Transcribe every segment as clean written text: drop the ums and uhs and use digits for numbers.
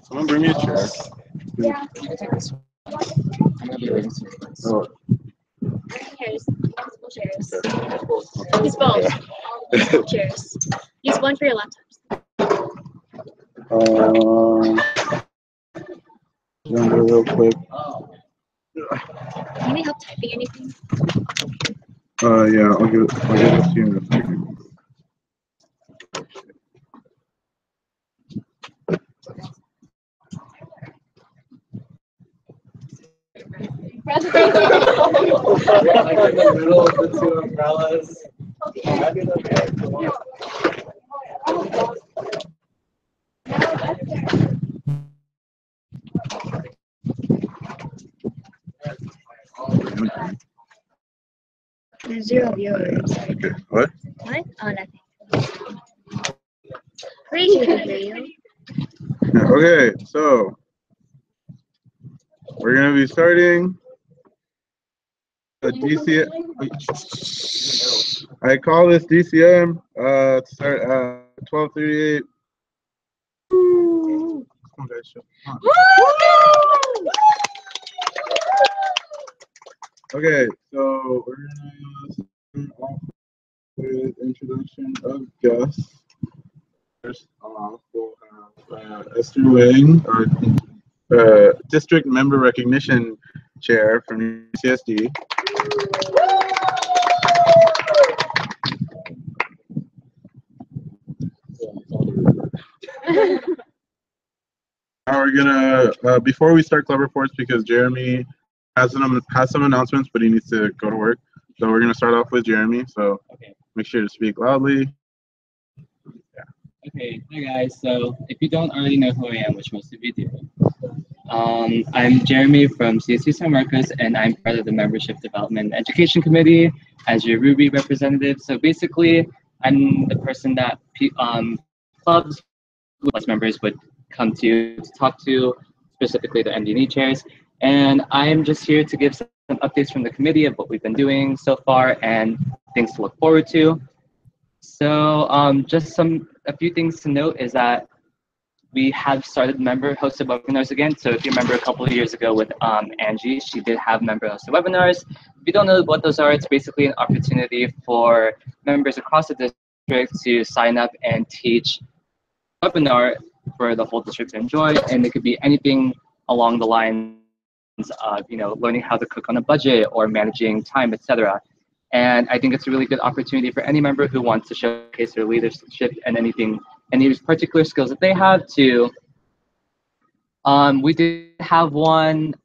Someone bring me a chair. Yeah. You can take this one. I'm gonna be waiting to Oh. Chairs, multiple chairs. Use both. Multiple chairs. Use one for your laptops. Remember real quick. Do you need help typing anything? Yeah, I'll give it to you in a second. like in the middle of the two umbrellas. There's zero viewers. Okay, what? What? Oh, nothing. Rachel can hear you. Okay, so we're gonna be starting a DCM. I call this DCM to start at 12:38. Come on, guys, show. Come on. Okay, so we're gonna start off with introduction of guests. First off, we'll have Esther Wang, our District Member Recognition Chair from UCSD. Now we're gonna, before we start club reports, because Jeremy has some announcements, but he needs to go to work. So we're gonna start off with Jeremy. So make sure to speak loudly. Okay, hi guys. So if you don't already know who I am, which most of you do, I'm Jeremy from CSU San Marcos, and I'm part of the Membership Development and Education Committee as your Ruby representative. So basically, I'm the person that clubs plus members would come to talk to, specifically the MD&E chairs. And I'm just here to give some updates from the committee of what we've been doing so far and things to look forward to. So just a few things to note is that we have started member-hosted webinars again. So if you remember a couple of years ago with Angie, she did have member-hosted webinars. If you don't know what those are, it's basically an opportunity for members across the district to sign up and teach a webinar for the whole district to enjoy. And it could be anything along the lines of, learning how to cook on a budget or managing time, etc. And I think it's a really good opportunity for any member who wants to showcase their leadership and any particular skills that they have to. We did have one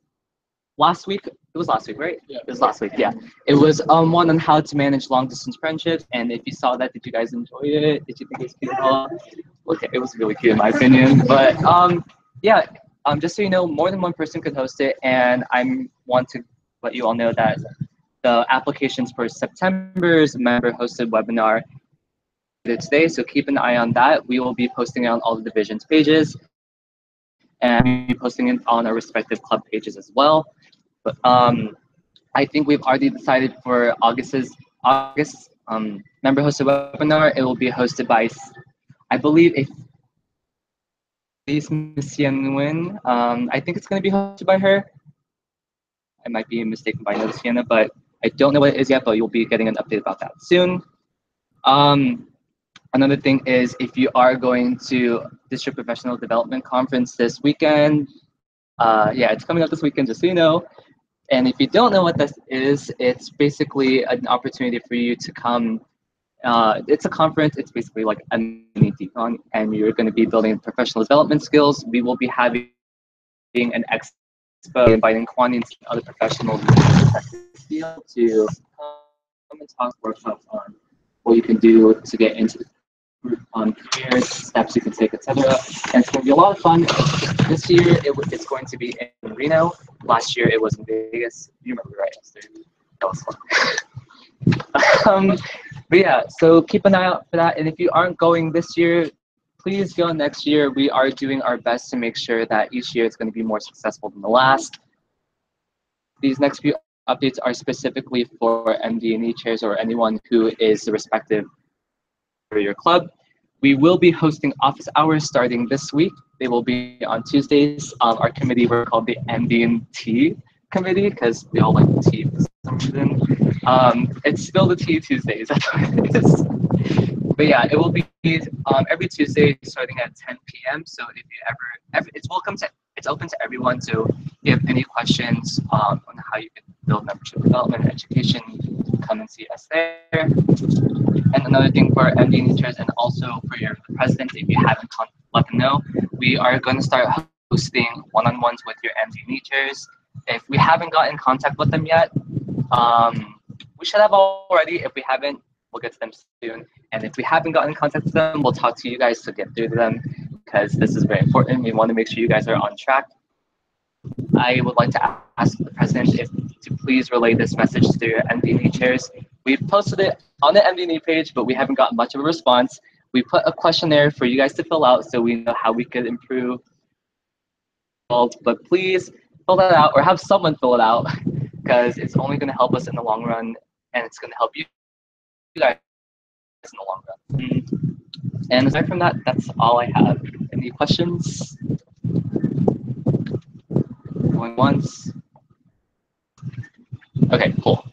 last week. It was last week, right? Yeah. It was last week, yeah. It was one on how to manage long distance friendships. And if you saw that, did you guys enjoy it? Did you think it was cute at all? Okay, it was really cute in my opinion. But yeah, just so you know, more than one person could host it. And I want to let you all know that the applications for September's member-hosted webinar today, so keep an eye on that. We will be posting it on all the divisions pages, and we'll be posting it on our respective club pages as well. But I think we've already decided for August member-hosted webinar. It will be hosted by, I believe, Miss Yen Nguyen. I think it's going to be hosted by her. I might be mistaken by another Sienna, but I don't know what it is yet, but you'll be getting an update about that soon. Another thing is, if you are going to District Professional Development Conference this weekend, yeah, it's coming up this weekend, just so you know. And if you don't know what this is, it's basically an opportunity for you to come. It's a conference. It's basically like a mini DCON, and you're going to be building professional development skills. We will be having an expo, inviting Kwani and other professionals in the field to come and talk workshops on what you can do to get into careers, steps you can take, etc. And it's going to be a lot of fun. This year, it's going to be in Reno. Last year, it was in Vegas. You remember, right, Esther? That was fun. But yeah, so keep an eye out for that. And if you aren't going this year, please go next year. We are doing our best to make sure that each year it's going to be more successful than the last. These next few updates are specifically for MD&E chairs or anyone who is the respective for your club. We will be hosting office hours starting this week. They will be on Tuesdays. Our committee, we're called the MD&T committee because we all like tea for some reason. It's still the Tea Tuesdays. That's what it is. But yeah, it will be every Tuesday starting at 10 p.m. So if you ever, it's open to everyone. So if you have any questions on how you can build membership development and education, come and see us there. And another thing for MD teachers and also for your president, if you haven't let them know, we are going to start hosting one-on-ones with your MD teachers. If we haven't gotten in contact with them yet, we should have already. If we haven't, we'll get to them soon. And if we haven't gotten in contact with them, we'll talk to you guys to get through to them because this is very important. We want to make sure you guys are on track. I would like to ask the president to please relay this message to your MD chairs. We've posted it on the MD page, but we haven't gotten much of a response. We put a questionnaire for you guys to fill out so we know how we could improve. But please fill that out or have someone fill it out because it's only going to help us in the long run and it's going to help you guys in the long run. And aside from that, that's all I have. Any questions? Going once. Okay, cool.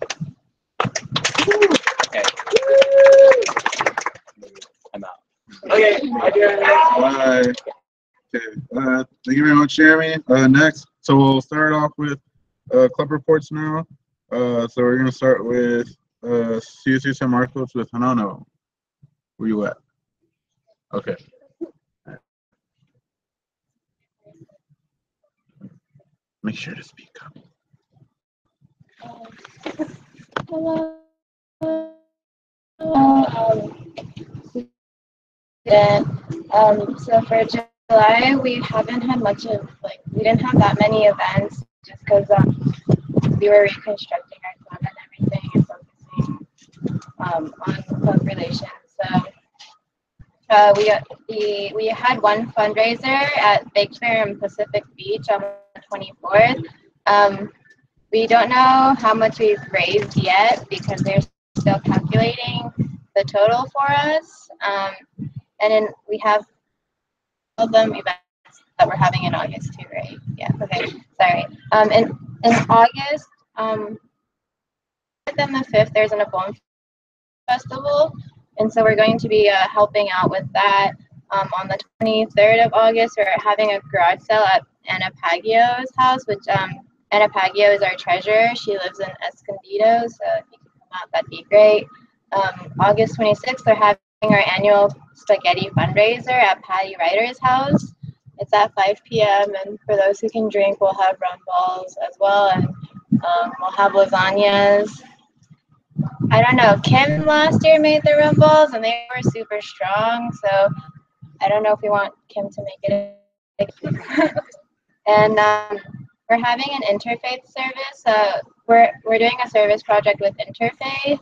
Okay. I'm out. Okay, bye. Bye. Okay. Thank you very much, Jeremy. Next, so we'll start off with club reports now. So we're gonna start with CSU San Marcos with Hanano. Where you at? Okay. Make sure to speak up. Hello. So for July, we haven't had much of, we didn't have that many events just because we were reconstructing our club and everything and focusing on club relations. So we had one fundraiser at Big Fair in Pacific Beach on the 24th. We don't know how much we've raised yet because they're still calculating the total for us. And then we have all of them events that we're having in August too, right? Yeah, okay, sorry. In August, then the 5th, there's an Abon Festival. And so we're going to be helping out with that. On the 23rd of August, we're having a garage sale at Anna Paggio's house, which Anna Paggio is our treasurer. She lives in Escondido, so if you could come out, that'd be great. August 26th, they're having our annual spaghetti fundraiser at Patty Ryder's house. It's at 5 p.m. and for those who can drink, we'll have rum balls as well, and we'll have lasagnas. I don't know, Kim last year made the rum balls and they were super strong, so I don't know if we want Kim to make it. And we're having an interfaith service. We're doing a service project with Interfaith.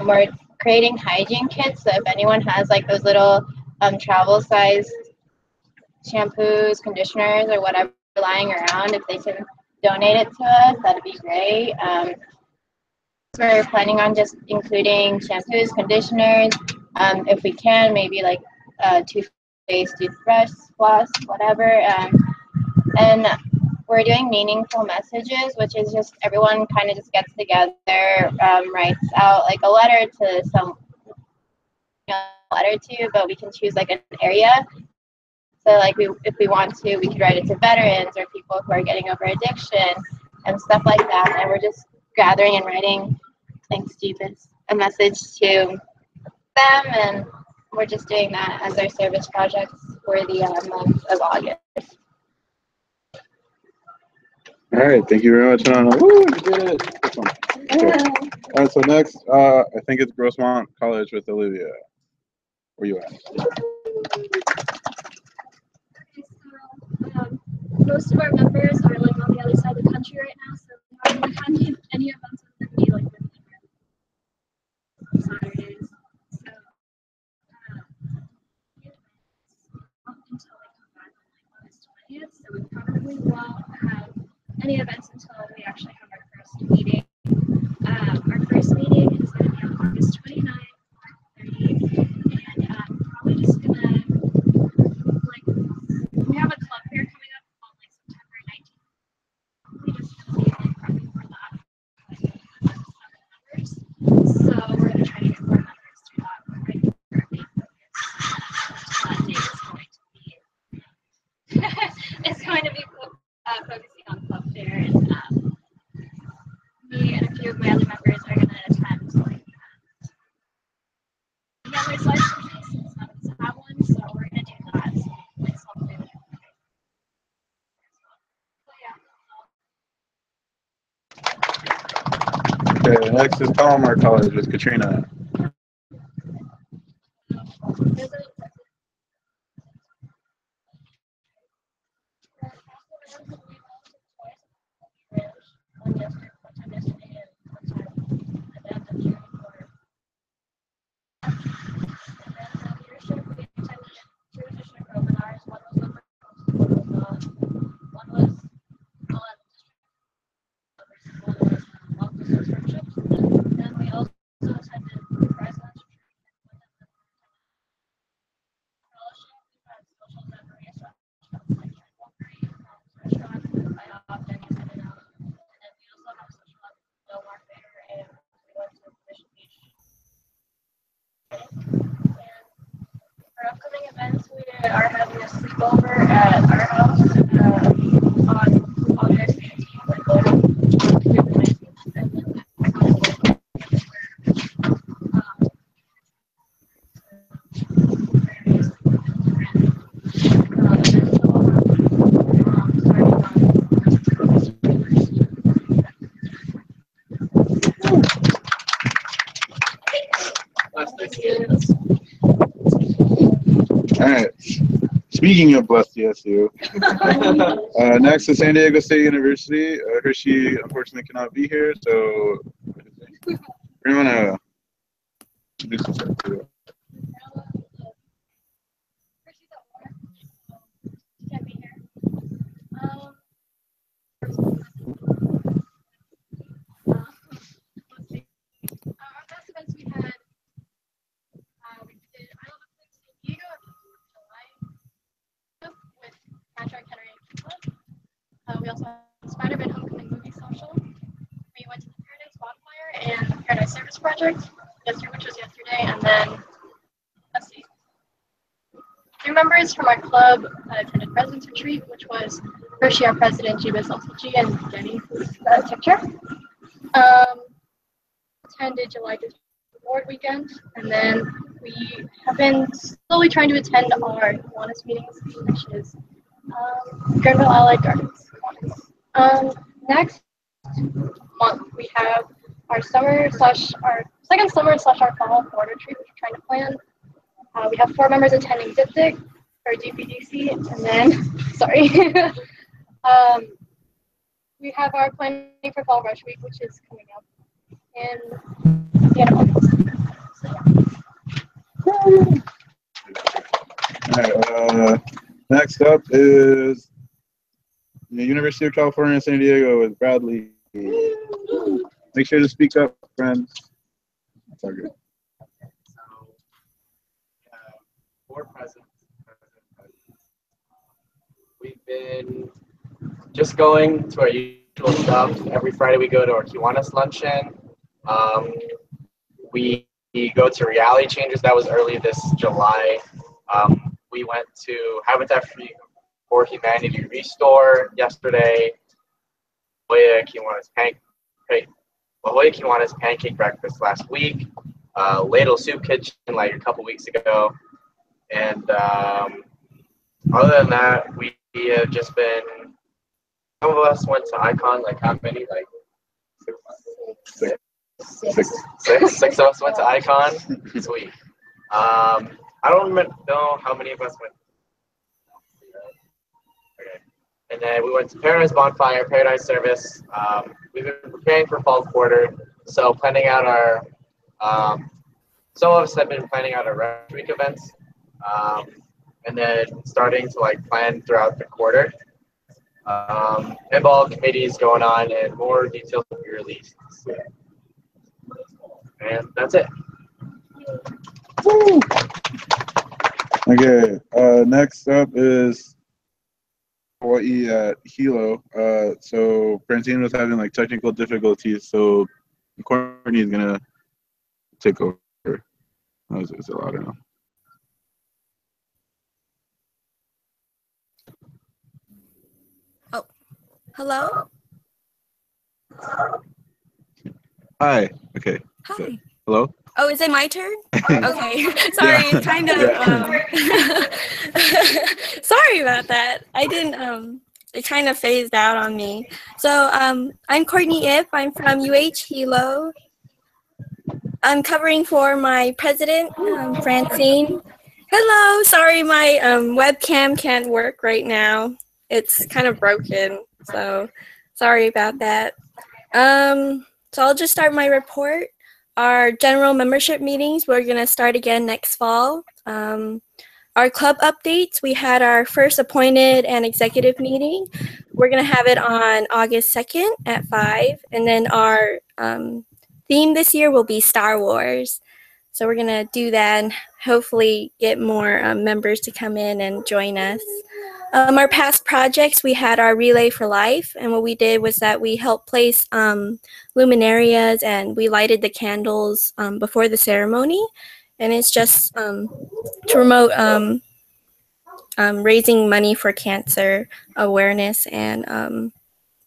We're creating hygiene kits, so if anyone has like those little travel size shampoos, conditioners, or whatever lying around, if they can donate it to us, that'd be great. We're planning on just including shampoos, conditioners, if we can, maybe like toothpaste, toothbrush, floss, whatever. And we're doing meaningful messages, which is just everyone kind of just gets together, writes out like a letter to but we can choose like an area. So like if we want to, we could write it to veterans or people who are getting over addiction and stuff like that. And we're just gathering and writing, thanks Jesus, a message to them. And we're just doing that as our service projects for the month of August. All right, thank you very much, Hanano. Woo, you did it. Okay. All right, so next, I think it's Grossmont College with Olivia. Where you at? Most of our members are like on the other side of the country right now, so we haven't had any events that would be like on Saturdays. So until they come back on like August 20th, so we probably won't have any events until we actually have our first meeting. Our first meeting is going to be on August 29th, 4:30, and probably just gonna like we have Okay, next is Palomar College with Katrina. For upcoming events, we are having a sleepover at our house on August 18th. All right. Speaking of Blessed DSU, next is San Diego State University. Hershey unfortunately cannot be here, so we're gonna do some stuff too. Can't be here. Let's see. Our past events we had, we did I Love San Diego in July with Patrick Henry and Club. We also had Spider-Man Homecoming Movie Social. We went to the Paradise Bonfire and the Paradise Service Project, which was yesterday, and then let's see. 3 members from our club attended President's Retreat, which was Hershey, our president, Jibis LTG, and Jenny, who's the tech chair. Attended July Board Weekend, and then we have been slowly trying to attend our Kiwanis meetings, which is Granville Allied Gardens. Next month we have our summer slash our second summer slash our fall board retreat, which we're trying to plan. We have 4 members attending DIPDIC or DPDC, and then sorry, we have our planning for Fall Rush Week, which is coming up in the end of August. So, yeah. All right. Next up is the University of California, San Diego with Bradley. Make sure to speak up, friends. That's all good. So, 4 presidents. We've been just going to our usual stuff. Every Friday we go to our Kiwanis luncheon. We go to reality changes. That was early this July. We went to Habitat for Humanity Restore yesterday. La Jolla Kiwanis Pancake Breakfast last week. Ladle Soup Kitchen like a couple weeks ago. And other than that, we have just been, some of us went to Icon, like how many? Like 6 of us went to Icon this week. I don't know how many of us went. Okay. And then we went to Paradise Bonfire, Paradise Service. We've been preparing for fall quarter, so planning out our, some of us have been planning out our Rush Week events, and then starting to like plan throughout the quarter. Pinball committees going on, and more details will be released soon. And that's it. Woo! Okay, next up is Hawaii at Hilo. So Francine was having like technical difficulties, so Courtney is gonna take over. Is it louder now? Oh, hello? Hi. Okay. Hi. Hello. Oh, is it my turn? Okay. Sorry, Yeah. kind of. Sorry about that. I didn't. it kind of phased out on me. So I'm Courtney Ip. I'm from UH Hilo. I'm covering for my president, Francine. Hello. Sorry, my webcam can't work right now. It's kind of broken. So sorry about that. So I'll just start my report. Our general membership meetings, we're going to start again next fall. Our club updates, we had our first appointed and executive meeting. We're going to have it on August 2nd at 5. And then our theme this year will be Star Wars. So we're going to do that and hopefully get more members to come in and join us. Our past projects, we had our Relay for Life, and what we did was that we helped place luminarias and we lighted the candles before the ceremony, and it's just to promote raising money for cancer awareness and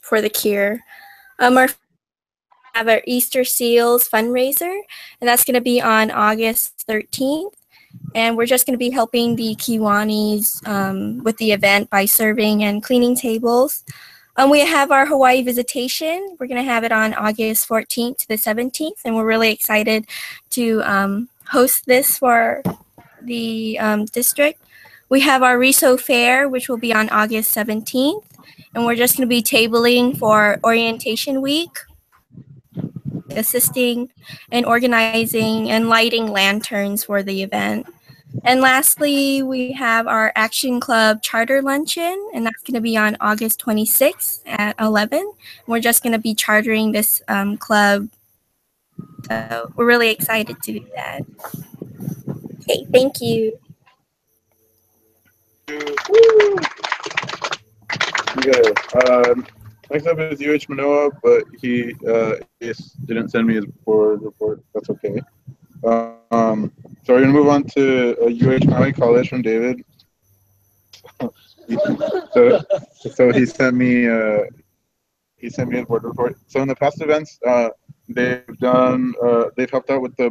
for the cure. Have our Easter Seals fundraiser, and that's going to be on August 13th. And we're just going to be helping the Kiwanis with the event by serving and cleaning tables. We have our Hawaii visitation. We're going to have it on August 14th to the 17th, and we're really excited to host this for the district. We have our Riso Fair, which will be on August 17th, and we're just going to be tabling for orientation week, assisting and organizing and lighting lanterns for the event. And lastly, we have our Action Club Charter Luncheon, and that's going to be on August 26th at 11. We're just going to be chartering this club. So we're really excited to do that. Okay, thank you. Okay. Next up is UH Manoa, but he didn't send me his board report. That's okay. So we're gonna move on to UH Maui College from David. so he sent me his board report. So in the past events, they've helped out with the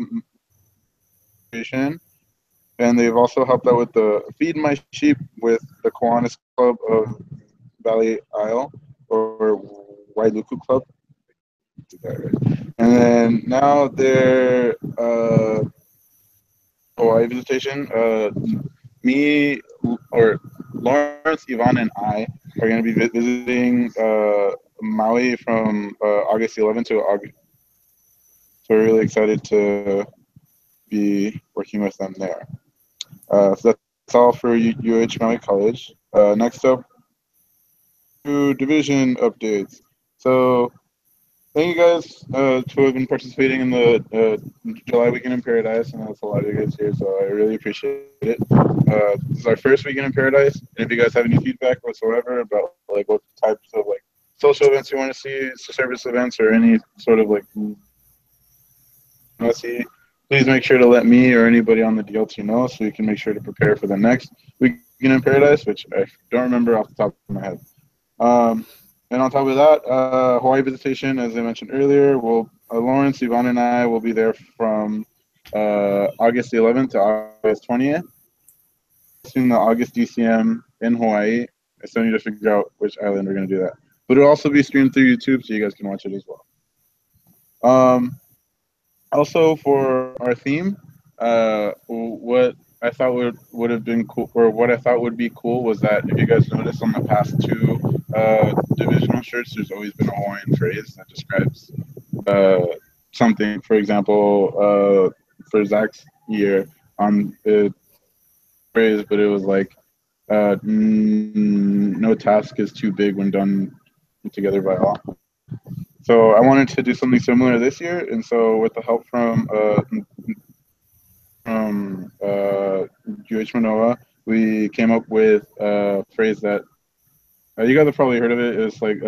and they've also helped out with the Feed My Sheep with the Kiwanis Club of Valley Isle or Wailuku Club. And then now they're Hawaii visitation. Me or Lawrence, Yvonne, and I are going to be visiting Maui from August 11th to August. So we're really excited to be working with them there. So that's all for UH Maui College. Next up, division updates. So thank you guys who have been participating in the July Weekend in Paradise. I know it's a lot of you guys here, so I really appreciate it. This is our first Weekend in Paradise, and if you guys have any feedback whatsoever about like what types of like social events you want to see, service events, or any sort of like see, please make sure to let me or anybody on the DLT know so we can make sure to prepare for the next Weekend in Paradise, which I don't remember off the top of my head. And on top of that, Hawaii visitation, as I mentioned earlier, Lawrence, Yvonne, and I will be there from August 11th to August 20th. Soon the August DCM in Hawaii. I still need to figure out which island we're going to do that. But it'll also be streamed through YouTube, so you guys can watch it as well. Also, for our theme, what I thought would have been cool, or what I thought would be cool, was that if you guys noticed on the past two divisional shirts, there's always been a Hawaiian phrase that describes something. For example, for Zach's year, on the phrase, but it was like, no task is too big when done together by all. So I wanted to do something similar this year, and so with the help from UH Manoa, we came up with a phrase that you guys have probably heard of it. It's like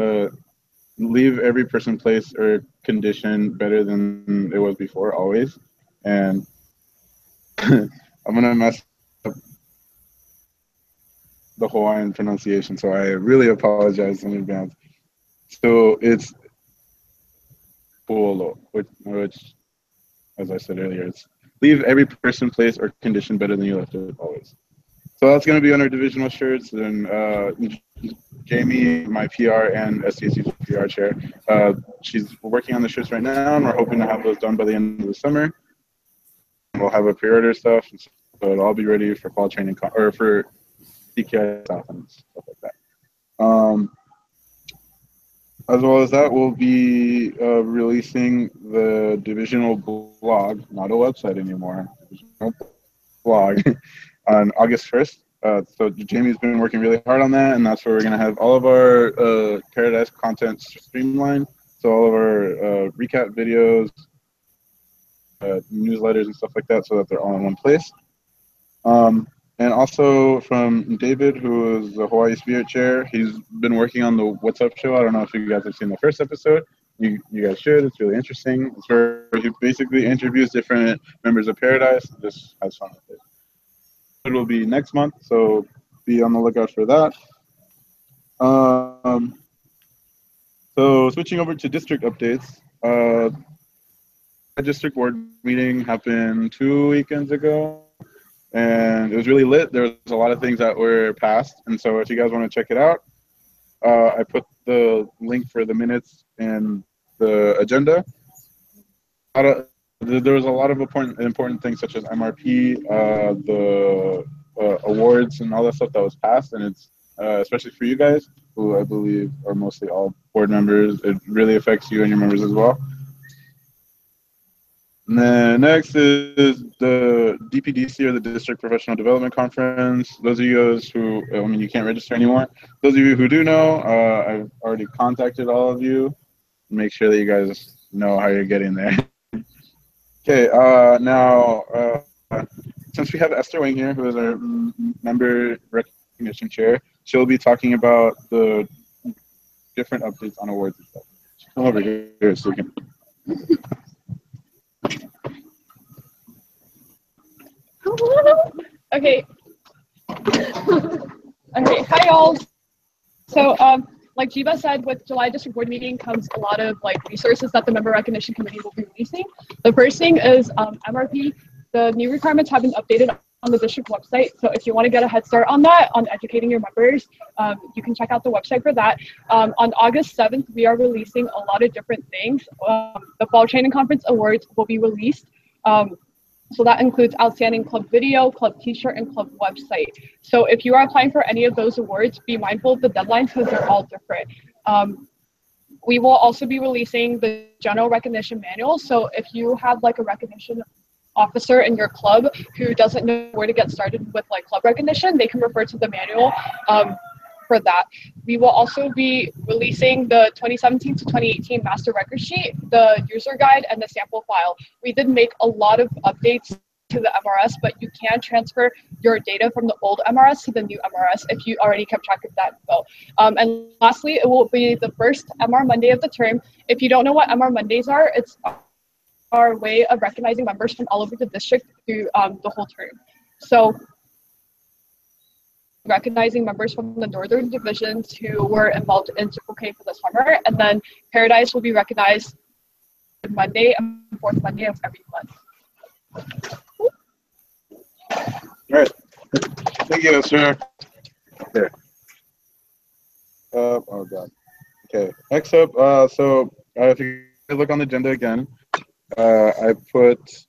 leave every person, place, or condition better than it was before, always. And I'm gonna mess up the Hawaiian pronunciation, so I really apologize in advance. So it's puolo, which, as I said earlier, it's leave every person, place, or condition better than you left it, always. So that's going to be on our divisional shirts. And Jamie, my PR and SCSU PR chair, she's working on the shirts right now, and we're hoping to have those done by the end of the summer. We'll have a pre-order stuff, so it'll all be ready for fall training or for CKI South and stuff like that. As well as that, we'll be releasing the divisional blog, not a website anymore, divisional blog, on August 1st. So Jamie's been working really hard on that, and that's where we're going to have all of our Paradise content streamlined. So all of our recap videos, newsletters and stuff like that, so that they're all in one place. And also from David, who is the Hawaii Spirit Chair, he's been working on the What's Up show. I don't know if you guys have seen the first episode. You guys should. It's really interesting. It's where he basically interviews different members of Paradise. Just has fun with it. It will be next month, so be on the lookout for that. So switching over to district updates. The district board meeting happened 2 weekends ago, and it was really lit. There was a lot of things that were passed, and so if you guys want to check it out, I put the link for the minutes in the agenda. There was a lot of important things such as MRP, the awards and all that stuff that was passed, and it's especially for you guys, who I believe are mostly all board members. It really affects you and your members as well. And then next is the DPDC, or the District Professional Development Conference. Those of you guys who, I mean, you can't register anymore. Those of you who do know, I've already contacted all of you. Make sure that you guys know how you're getting there. Okay, now, since we have Esther Wing here, who is our member recognition chair, she'll be talking about the different updates on awards and stuff. Come over here so we can. Okay. Okay, hi y'all. So, like Jiva said, with July district board meeting comes a lot of like resources that the member recognition committee will be releasing. The first thing is MRP. The new requirements have been updated on the district website. So if you want to get a head start on that, on educating your members, you can check out the website for that. On August 7th, we are releasing a lot of different things. The Fall Training Conference Awards will be released. So that includes outstanding club video, club t-shirt, and club website. So if you are applying for any of those awards, be mindful of the deadlines because they're all different. We will also be releasing the general recognition manual. So if you have like a recognition officer in your club who doesn't know where to get started with like club recognition, they can refer to the manual for that. We will also be releasing the 2017 to 2018 master record sheet, the user guide, and the sample file. We did make a lot of updates to the MRS, but you can transfer your data from the old MRS to the new MRS if you already kept track of that info. And lastly, it will be the first MR Monday of the term. If you don't know what MR Mondays are, it's our way of recognizing members from all over the district through the whole term. So recognizing members from the northern divisions who were involved in Circle K for the summer, and then Paradise will be recognized Monday and fourth Monday of every month. All right. Thank you, sir. There. Oh God. Okay. Next up, so if you look on the agenda again, I put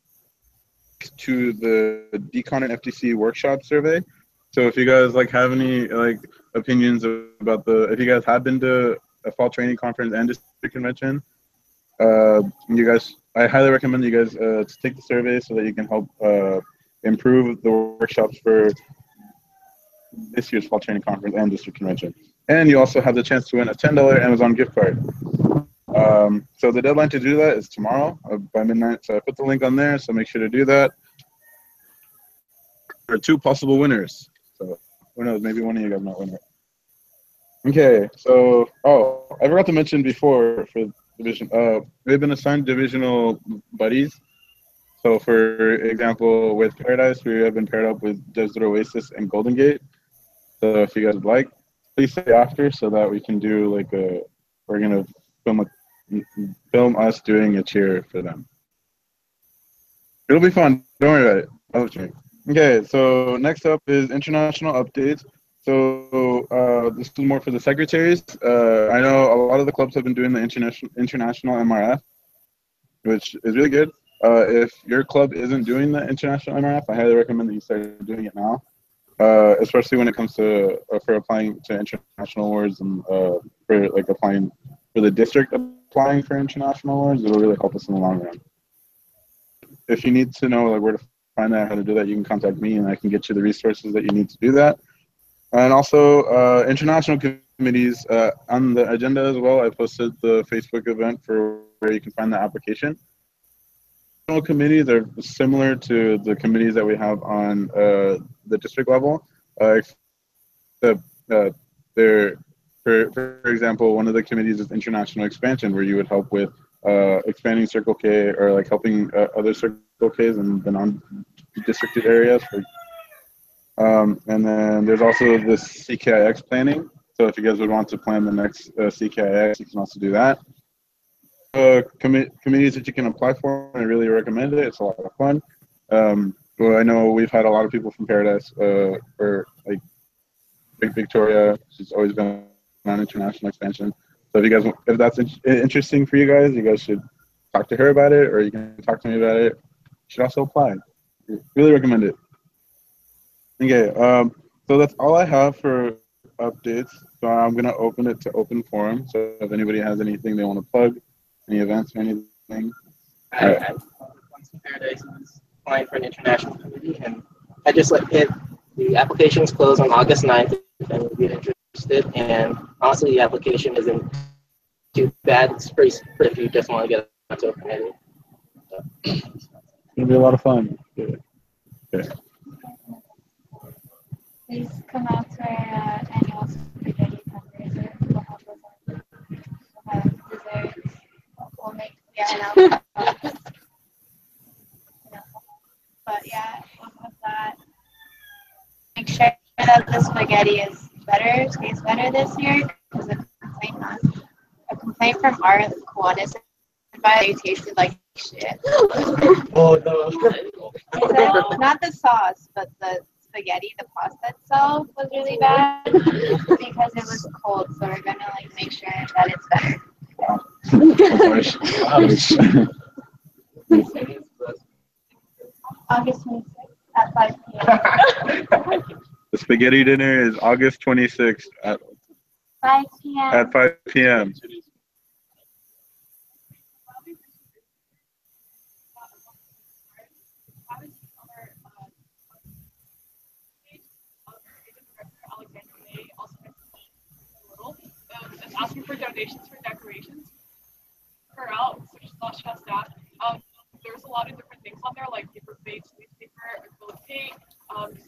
to the Decon and FTC workshop survey. So if you guys like have any like opinions about if you guys have been to a fall training conference and district convention, you guys, I highly recommend you guys to take the survey so that you can help improve the workshops for this year's fall training conference and district convention. And you also have the chance to win a $10 Amazon gift card. So the deadline to do that is tomorrow by midnight. So I put the link on there, so make sure to do that. There are 2 possible winners. So who knows, maybe one of you guys might win it. Okay, so, I forgot to mention before for division, they've been assigned divisional buddies. So for example, with Paradise, we have been paired up with Desert Oasis and Golden Gate. So if you guys would like, please say after so that we can do like we're gonna film us doing a cheer for them. It'll be fun, don't worry about it. I'll check. Okay, so next up is international updates. So this is more for the secretaries. I know a lot of the clubs have been doing the international MRF, which is really good. If your club isn't doing the international MRF, I highly recommend that you start doing it now, especially when it comes to for applying to international awards and for like applying for the district applying for international awards. It'll really help us in the long run. If you need to know like where to find out how to do that, you can contact me and I can get you the resources that you need to do that. And also international committees on the agenda as well. I posted the Facebook event for where you can find the application. International committees are similar to the committees that we have on the district level. Except they're, for example, one of the committees is international expansion, where you would help with expanding Circle K or like helping other Circle Ks in the non-districted areas. And then there's also this CKIX planning. So if you guys would want to plan the next CKIX, you can also do that. Committees that you can apply for, I really recommend it. It's a lot of fun. Well, I know we've had a lot of people from Paradise or like Big Victoria. She's always been on international expansion. So if that's interesting for you guys should talk to her about it, or you can talk to me about it. You should also apply. Really recommend it. Okay, so that's all I have for updates. So I'm gonna open it to open forum. So if anybody has anything they want to plug, any events or anything. I'm from Paradise. I was applying for an international committee, and I just the applications close on August 9th if anyone would be interested. And honestly, the application isn't too bad. It's pretty if you just want to get onto a committee. So. It's gonna be a lot of fun. Yeah. Okay. Please come out to our annual spaghetti fundraiser. We'll help us out. We'll have desserts. We'll make But yeah, with that, make sure that the spaghetti is better, tastes better this year, because a complaint from our Kiwanis they tasted like shit. Oh no! Not the sauce, but the spaghetti, the pasta itself was really bad because it was cold. So we're gonna like make sure that it's better. August 26th at 5 p.m. The spaghetti dinner is August 26th at 5 p.m. At 5 p.m. It's asking for donations for decorations for out, which is not just that. There's a lot of different things on there, like paper plates, newspaper, acrylic paint.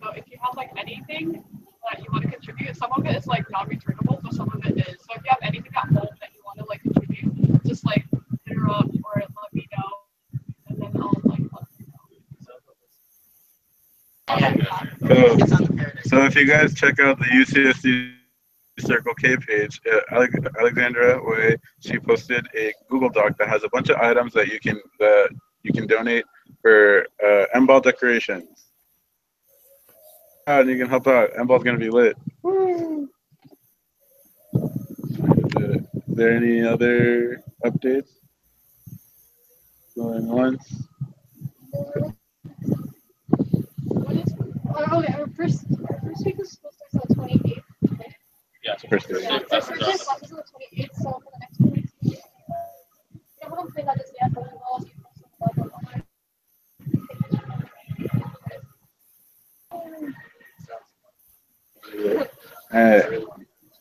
So if you have like anything that you want to contribute, some of it is like non-returnable, but some of it is. So if you have anything at home that you want to like contribute, just like hit her up or let me know, and then I'll like let you know. So if you guys check out the UCSD Circle K page, Alexandra Way, she posted a Google Doc that has a bunch of items that you can donate for M-Ball decorations. And you can help out. M-Ball's gonna be lit. Woo. Is there any other updates going once? Our first week is supposed to start on the 28th. Yeah, First day. Yeah, so first day class is on the 28th, so for the next 2 weeks. We haven't played that just yet, but we will keep posting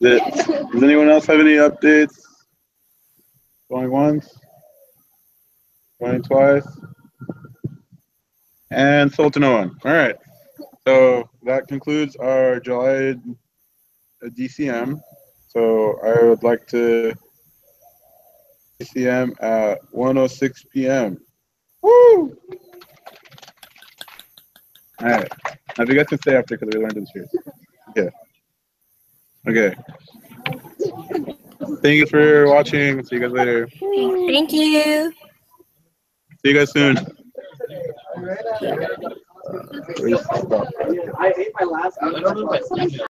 Does anyone else have any updates? Going once? Going twice? And sold to no one. All right. So that concludes our July DCM. So I would like to DCM at 1:06 p.m. Woo! All right. Now, if you guys can stay after because we learned in series. Okay. Okay. Thank you for watching. See you guys later. Thank you. See you guys soon. Recycle. I ate my last.